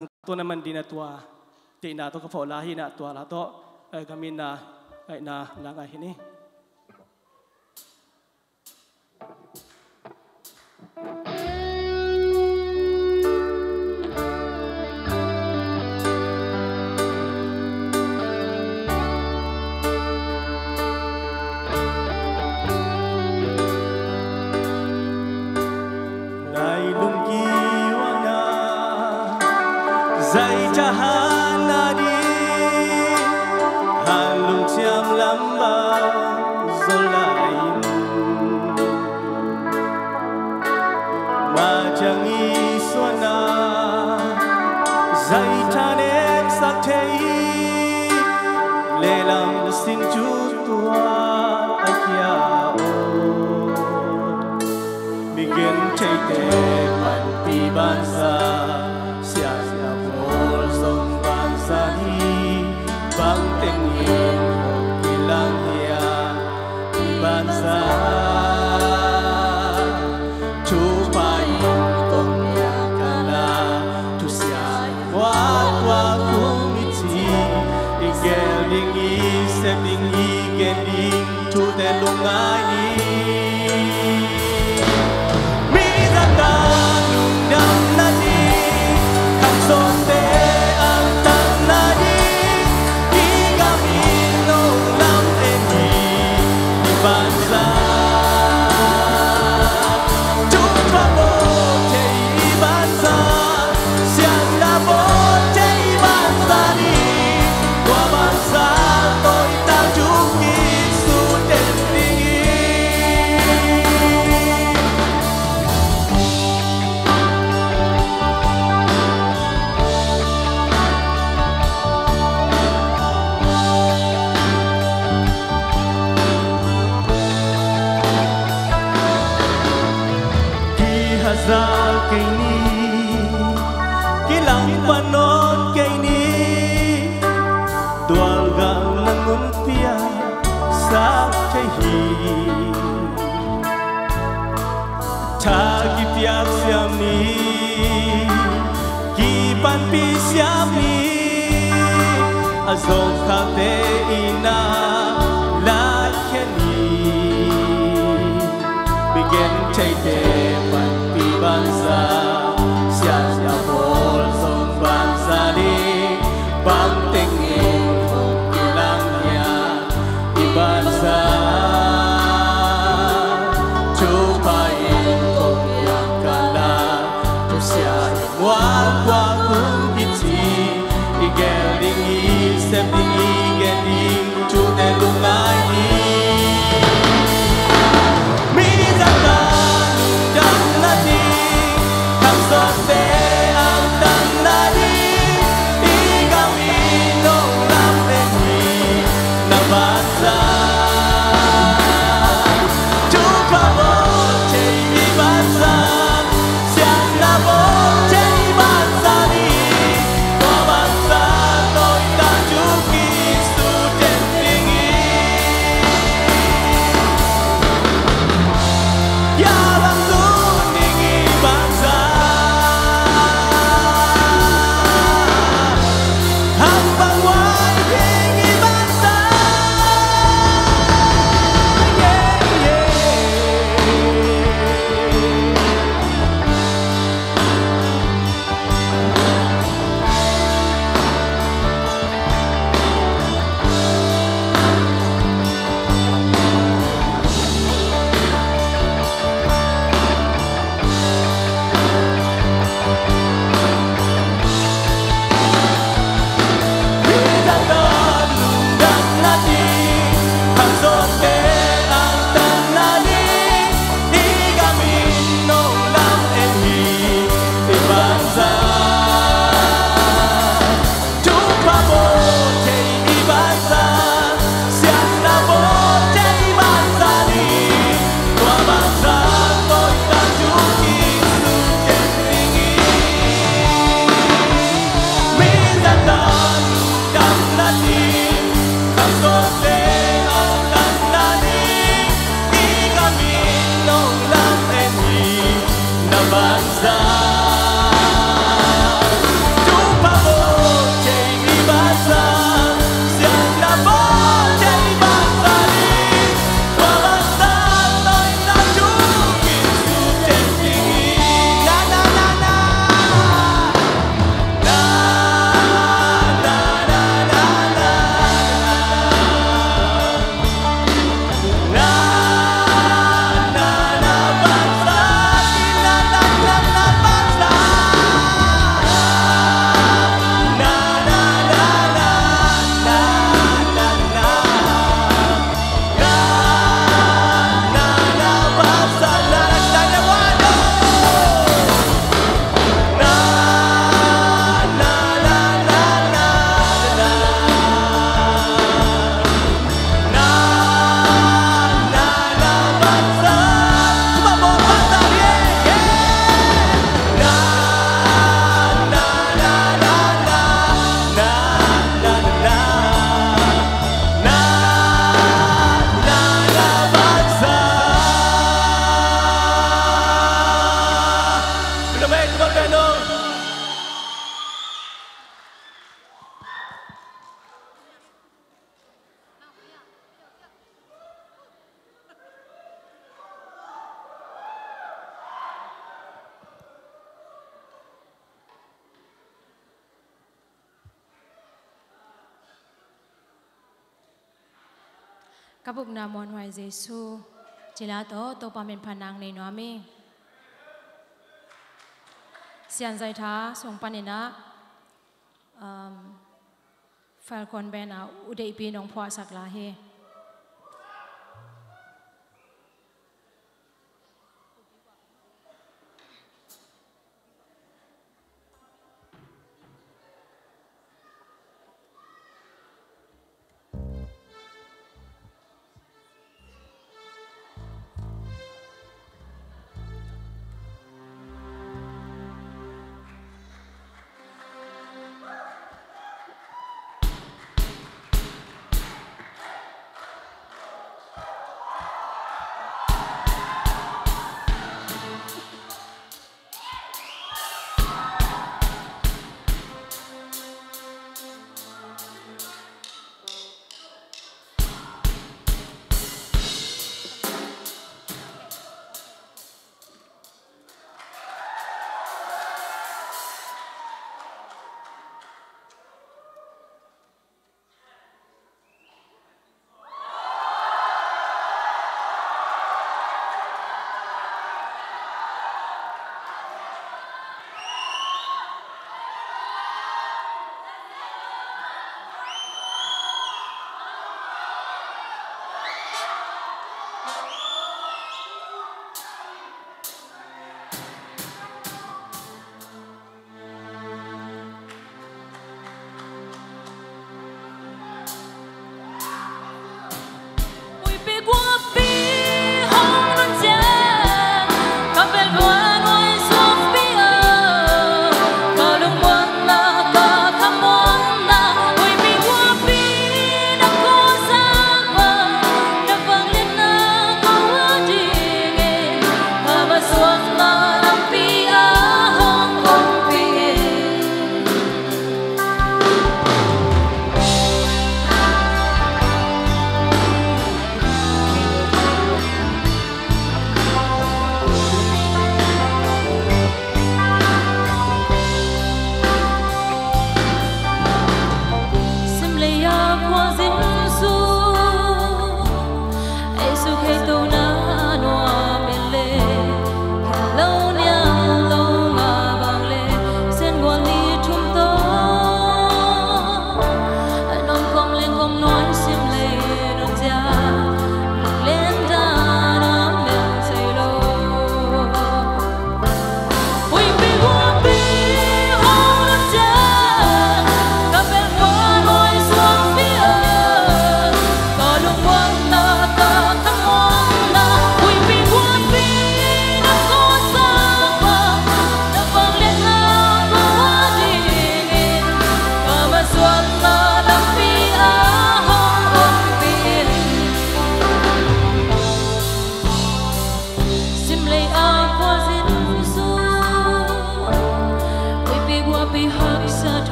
ตัวนั้นมันดีนะตัวจีน่าตัวกระเพาะลาหินะตัวละตัวกามินนาไอ้นาลางไอ้นี่Dạy cha hana đi hàng lùng chiam lắm bao rồi lại mà chẳng ý xuân à dạy cha nét sắc thế lệ lòng xin chú tua akia o begin take the man pi ban sa bang tengin ilang hiya ibansa chupain kong yakala tusya wa kumiti igeling iseping igeling tu de lungai midata nung nadi kansote Hazal kay ni kilang panot kay ni dual gang langun pia sa kahi tagi piak siam ni kipan pi siam ni azong kate ina la keni begin take bansa sia bol song bansa di bang tengin hilangnya ibansa cupain kong yang kala sia wa kumiti igeling iseping igeling cune lungai Sote ang tangnadi igawin กับบุกนามอนไวเยซูจิลาโตโตปามินพนังในนัวมีเสียนใจท้าส่งปานินะแฟลคอนเบนอุดยปีน้องพ่อสักลาเฮ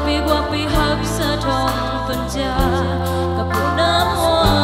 ปีกว่าปีหักสะทองปัญญากับผู้น้ำ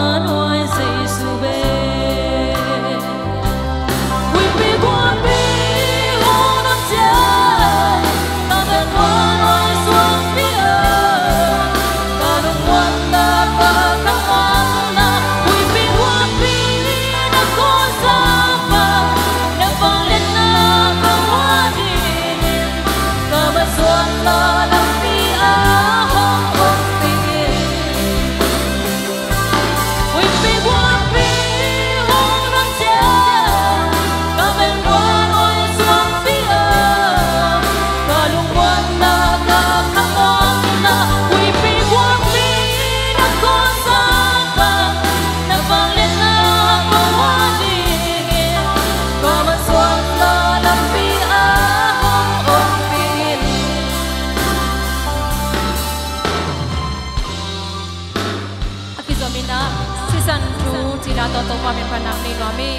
ตัวความเป็นพนังในน้อมิ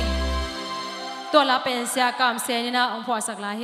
ตัวละเป็นเสียกรรมเสียนี่นะองค์พ่อสักลาเฮ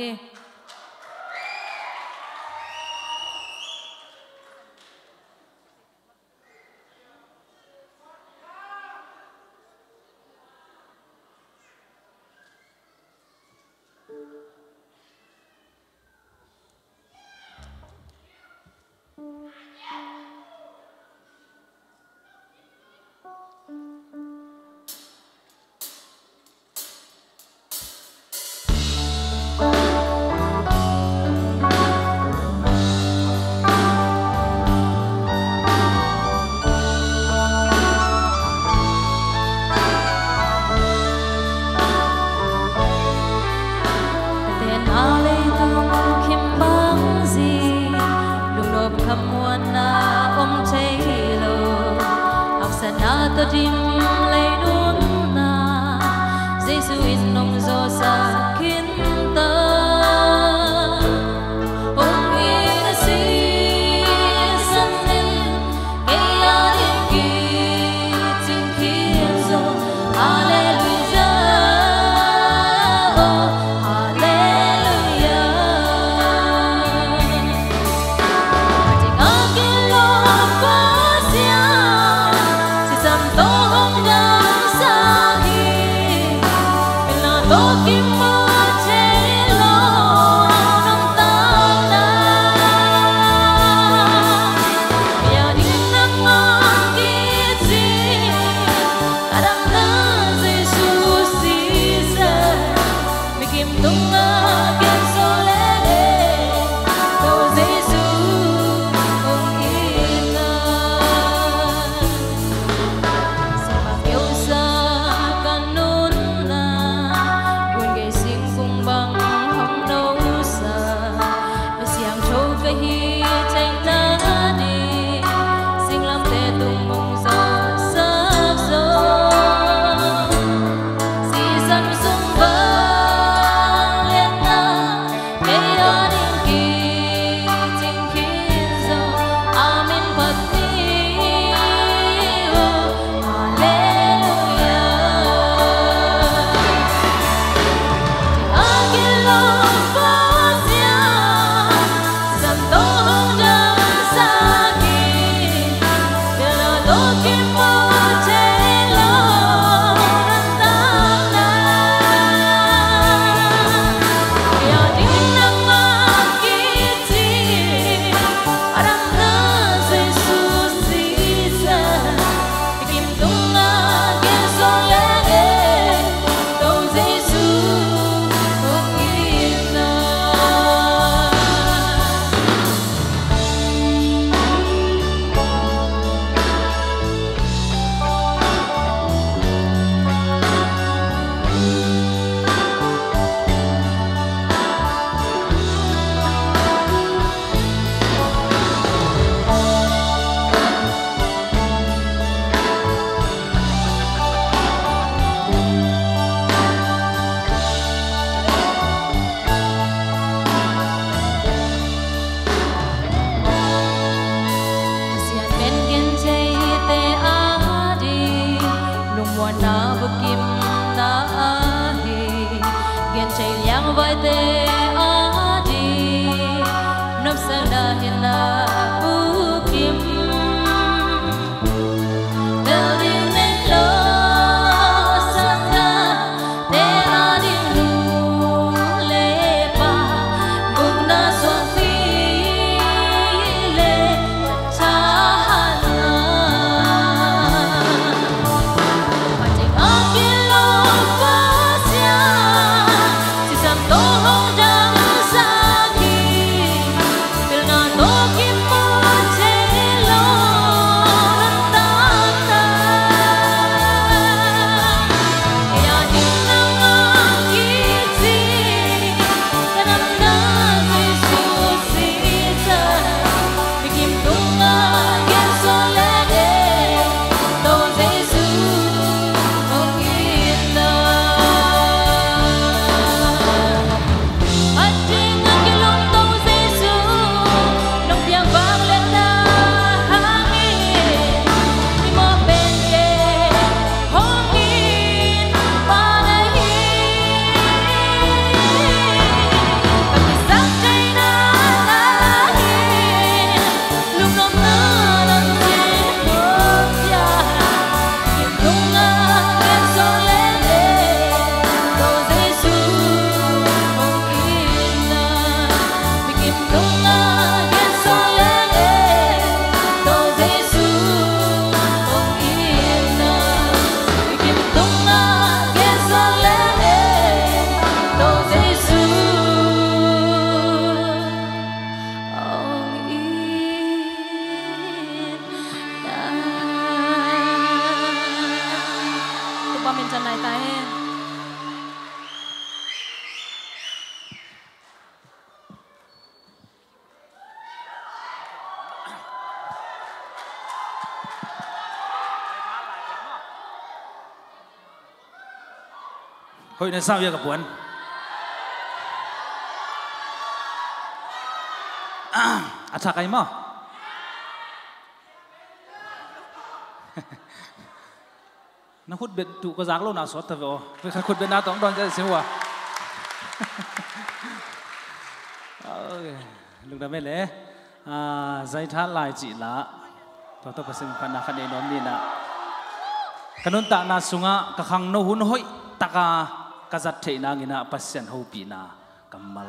hội này sao vậy các bạn thật cái mà nó hút biệt tụ có dáng lâu nào sót thật vậy với khai hút biệt nào tổng đoàn ra xíu à lúc đó mới lẽ giải thả lại chỉ là tôi phải xin phản nạp để nói nên là cái nón tạ na sunga cái khang nô hun hoi taka cái giật thế na nghe na pasien hậu pi na kamal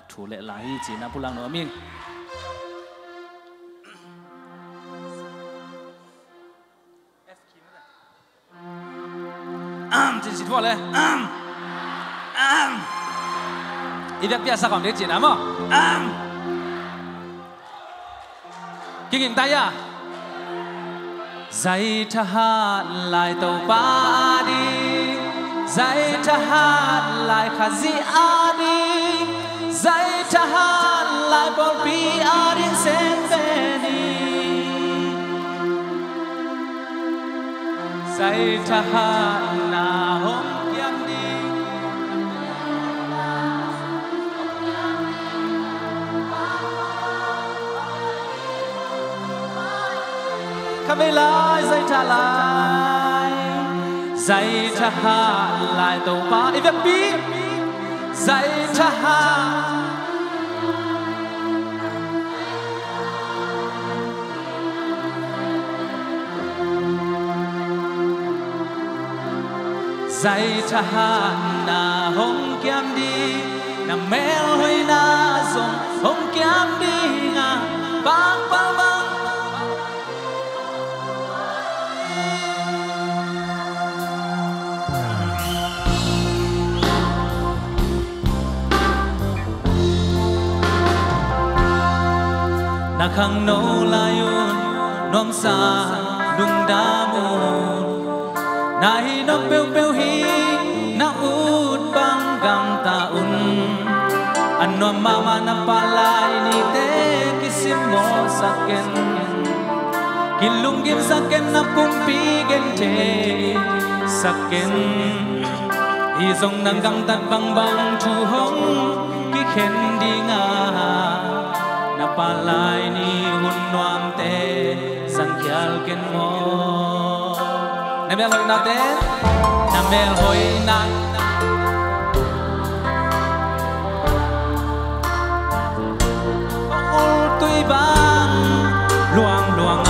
thu lệ lại chỉ na pulang nói miếng chỉ thôi lẽ ý việc biasa còn đấy chỉ nào mà kinh nghiệm tay à giải tha lại tàu ba đi giải tha lại khá gì à đi giải tha lại bỏ bi à đi xem về đi giải tha na hôm kiếm đi khá về lại giải tha lại tàu ba ý việc bi giải tha giải tha na hong kiếm đi na mel hoi na zong hong kiếm đi nga bang bang bang na khang no layun nom sa lung damun na hi no beu beu hi na ut bang gam ta un an no mama na palai ni te kisimo saken kilung gim saken na pumpi gen te saken hi zong nang gam tan bang bang thu hong ki khen đi nga na palai ni hun nuam te sang kyal ken mo na mel hoi na te na mel hoi na ul tui bang luang luang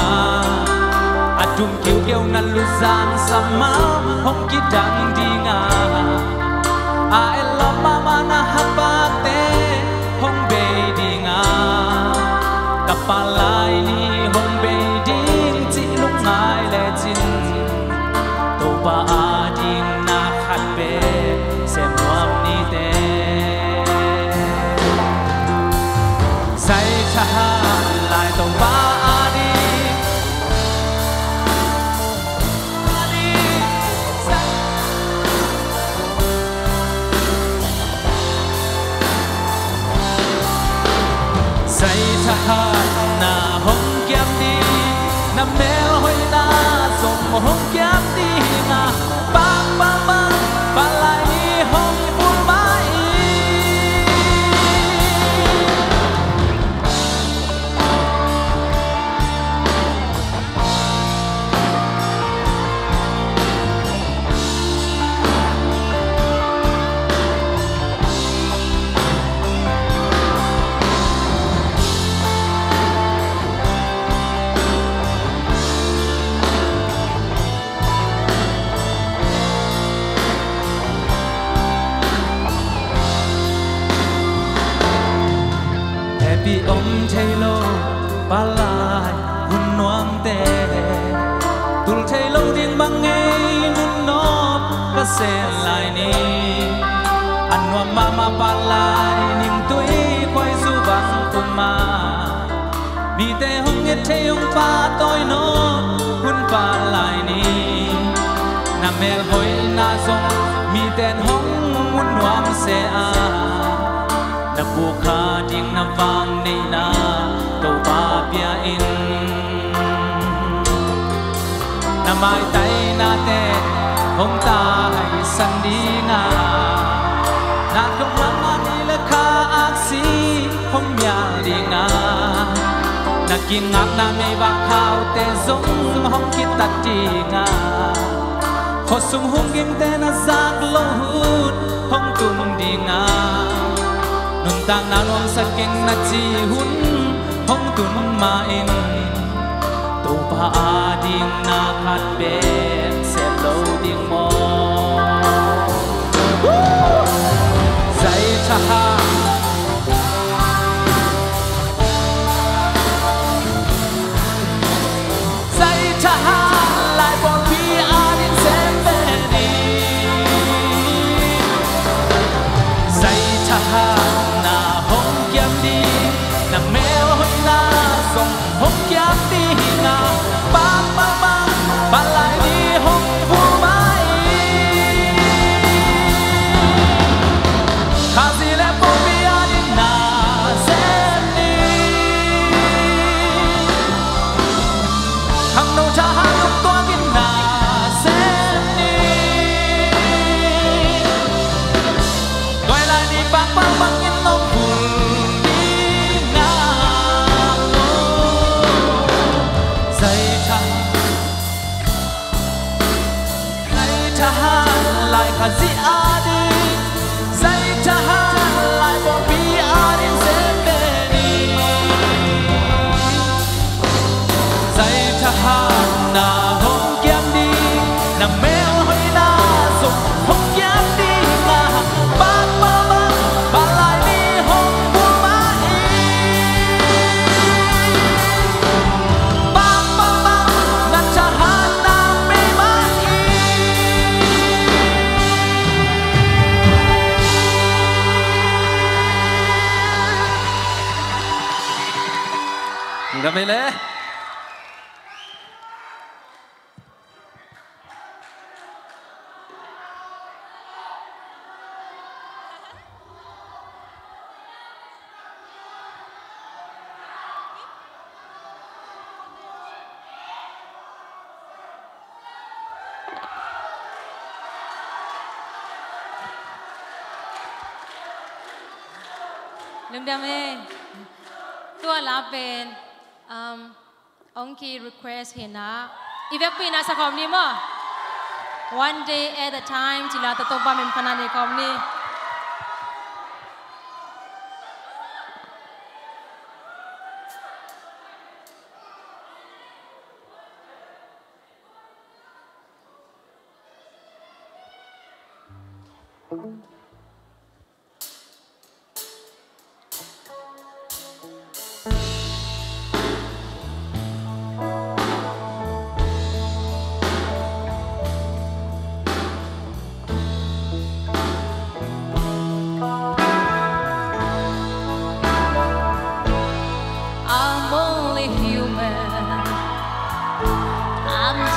atum kiu kiu na lu zan sama hong ki dang di nga a elo mama na haba te hong be di nga kapalai ni hong be ding chi lung ngai le chin to ba ading na khat be sem nuam ni te sai tha lai to ba ading sai tha na hong kiếm đi na mel hoi na zong hong kiếm đi nga bang bang bang ba lai ni hong bul mai bị ôm thay lô ba lai hun nuam te tul thay lô tiếng băng nghe nun nót ca se lại ni an nuam mama ba lai nim tuổi quay du băng cùng ma mi te hong nghe thay hong pa tôi nót hun pa lại ni na mel hoi na zong mi ten hong hun nuam se a na buka ding na vang ni na to ba bia in na mai tai na te hong ta hai san đi nga กำลังอันนี้และข้าอักสีคงอยากดีงานักกินงักน้ำไม่บักข้าวแต่สงห้องคิดตัดจีงาขอสุ่มหุ่งยิ่งแต่น่าสักโลหุดห้องตุ่มดีงานุ่นต่างนานวงสักเก่งนัดจีหุ่นห้องตุ่มมาอินตัวพาดิ่งนาขัดเบนเสร็จโลดิ่งมอใจชะฮาใจชะฮาลายบอลพี่อาดินเซมเบนีใจชะฮาหน้าห้องเกียมดีหน้าแมวหอยหน้าส่งห้องเกียมดีงาปังปังปังปังลายดีห้องผู้ไม้ข้าสิและพวกพี่อาดินนาเซนนีข้างโน้นชาหาลูกตัวกินนาเซนนีด้วยลายดีปังปังปังกินนมคุณดีงาใจชาลายข้าสิอาดิใจชาลายบอกพี่อาดินเซมเบนีใจชาหน้าห้องเกียมดีหน้าแมวหอยหน้าส่งห้องเกียมดีงาปังปังปังปังลายดีห้องบัวมาอีปังปังปังนัดชาหาหน้าไม่มาอีทำไมเลยลืมดำเองตัวลาเป็นองค์คี request เห็นนะอีเวกปีน่าสักคำนี้มั้ง one day at a time จิลาตะตบบ้าเป็นขนาดในคำนี้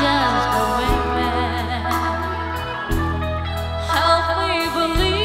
just a woman. Help me believe.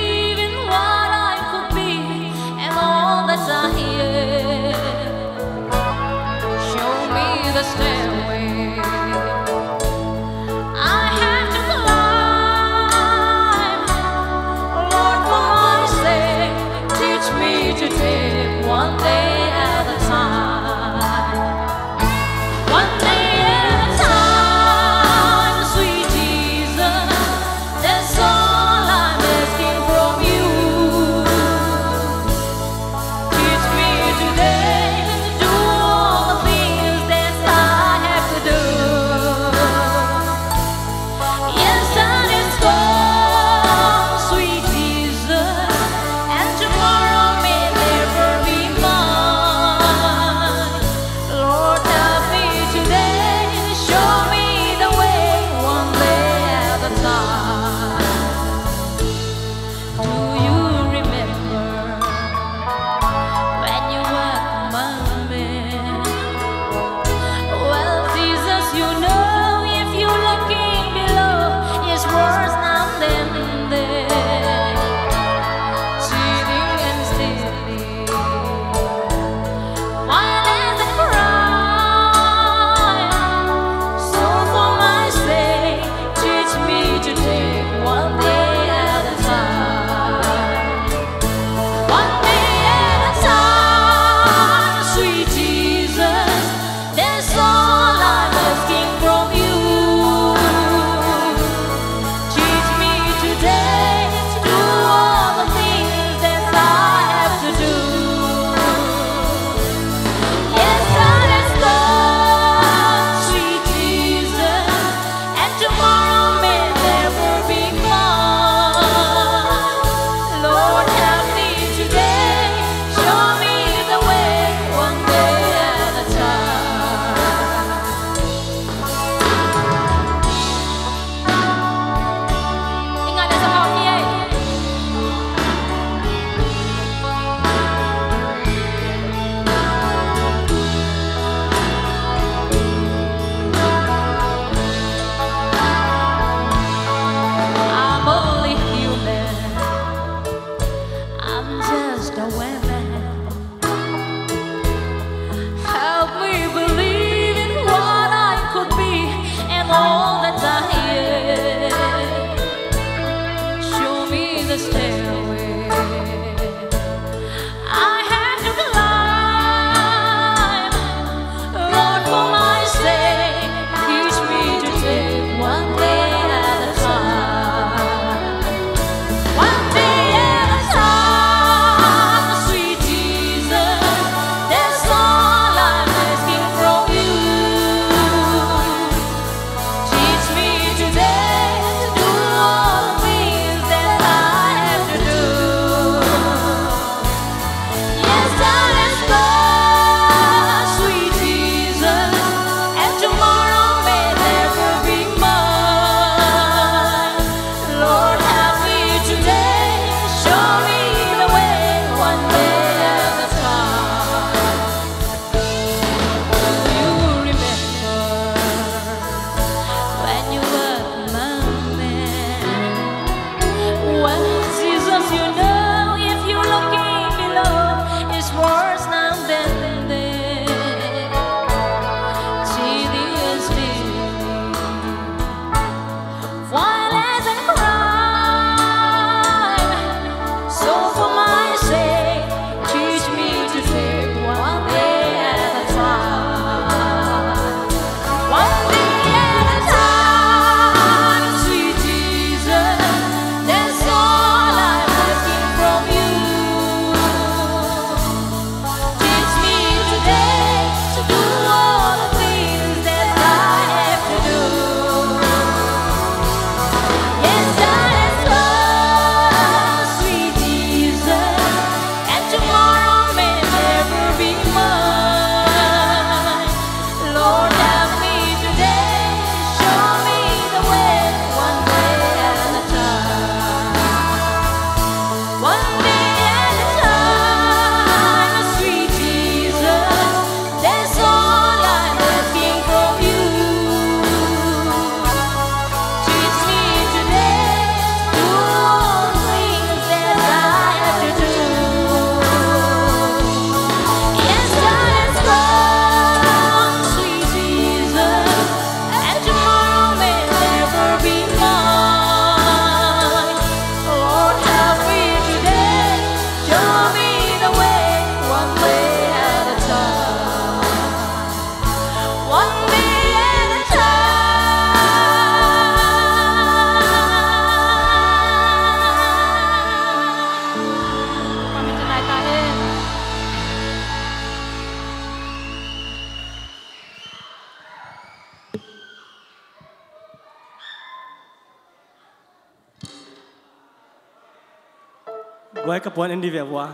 ไว้กับวันอันดีแบบว่า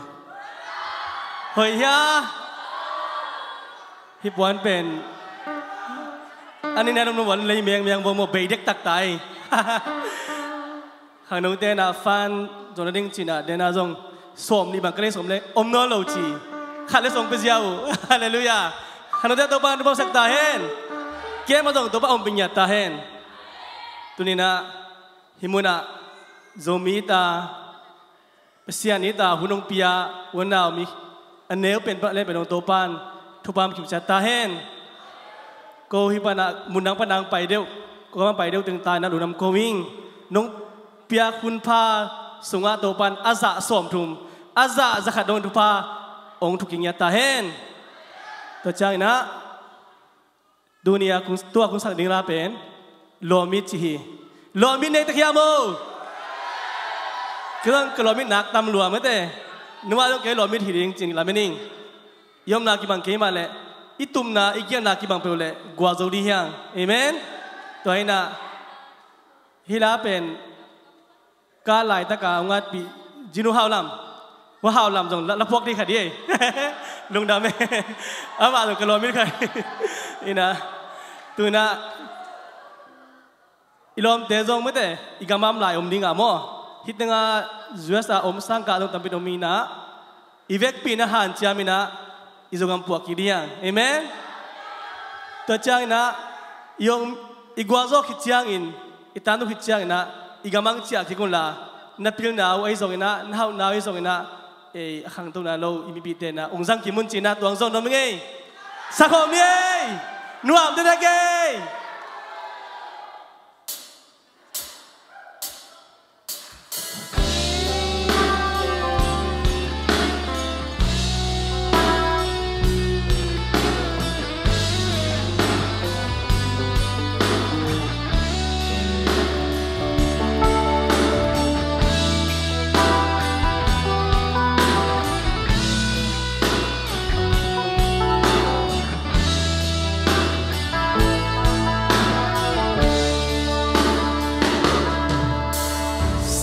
เฮ้ยฮะฮิปวันเป็นอันนี้แนะนำวันเลยเมียงวงโมเบย์เด็กตักไตหางนุ่งเต้นฟันจนดิ้งจีน่ะเดน่าจงสวมนี่บางกระเด็นสวมเลยอมน้อโลจีขัดเลยส่งไปเสียวฮาเลลูยาหางนุ่งเต้นตัวบ้านตัวสักตาเห็นเกี่ยมาจงตัวบ้านอมปิญญาตาเห็นตัวนี้นะฮิมุนะโซมีตาเสียนิตาหุ่นองปียาวันน่ามีอันเนี้ยเป็นพระเล่เป็นองตัวบ้านทุบบ้านขิมจัตตาเห็นก็ฮิปนามุนังปนังไปเดียวก็มันไปเดียวตึงตายนะดูนำโกวิ่งน้องเปียคุณพาสุงาโตปันอาซาสวมทุมอาซาจะขัดโดนทุพาองค์ทุกิญญาตาเห็นตัวใจนะดูนี่คุณตัวคุณสักดิ่งลาเป็นโลมิจีโลมิในตะเคียนโมก็ต้องกลอมินักตำรวจไม่แต่นึกว่าต้องเกลอมิทีจริงๆลาไม่นิ่งยอมนากิบังเกมาเลยอิตุมนาอีกอย่างนากิบังเปล่ากัวโจดีเฮียงเอเมนตัวนี้นะฮิลาเป็นกาลายตะกาองค์ปีจินุฮาวลัมว่าฮาวลัมจงละพวกที่ขัดยี่ลงดำเมอามาตัวกลอมิใครนี่นะตัวน่ะอีลอมเตจงไม่แต่อีกามัมลายอมดิ้งอ่ะมั้งฮิตงาจุดสาอมสังกัดตรงตั้งเป็นอมีนะอีเวกปีนะฮันเชียมินะอิจงามพวกกิริยงเอเมนตัวจังนะยองอีกว่าโซขิดจังอินอีตานุขิดจังนะอีกามังเชียที่คนละนับพิลนาไว้ส่งนะน่าวนาไว้ส่งนะขังตัวนั้นเราอิมิพิเตนะองค์สังกิมุนจีนะตัวองค์ส่งน้องเงยสักคนเงยนัวมเด็กเงย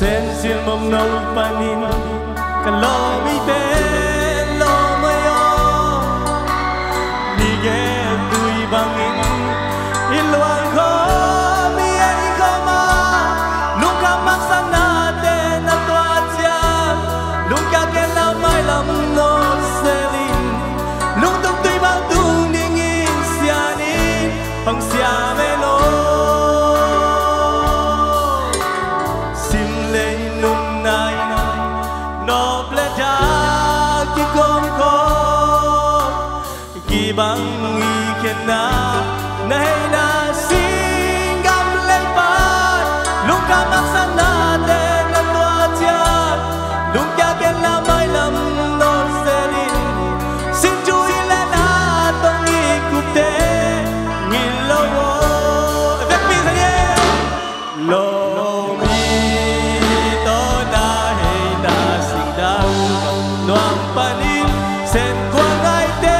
Sensil memnau panin kalau mi ben lo mayo dige tui bangin iluang ko mi ai ko ma luka maksana te na tua tia luka ke na mai lam no selin lung tuk tui bang tung dingin sianin hong sia melo bang ikena nahay na singgam lepat luka maksana te na tua tia luka ke la mai lam no selin sinju ile na tong ikute ngilowo vepi saye lo mi to na hey na singdau noam panin sen kwang ai te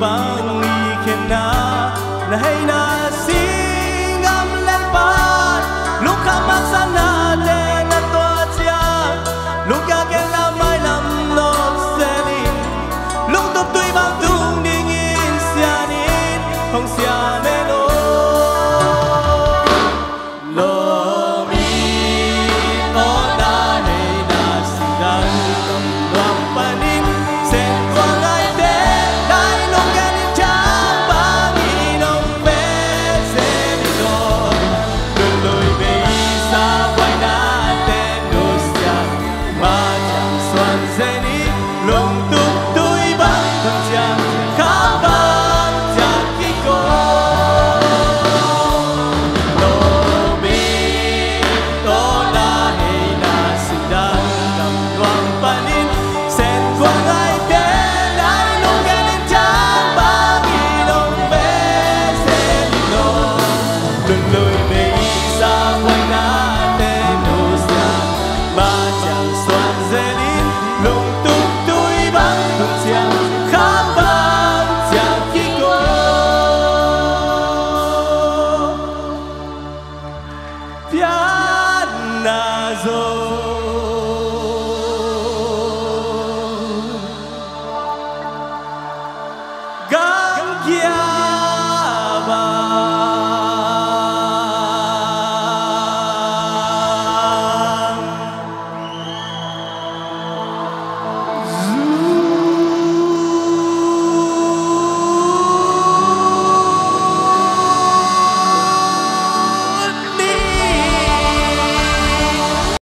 bang ikena nahay na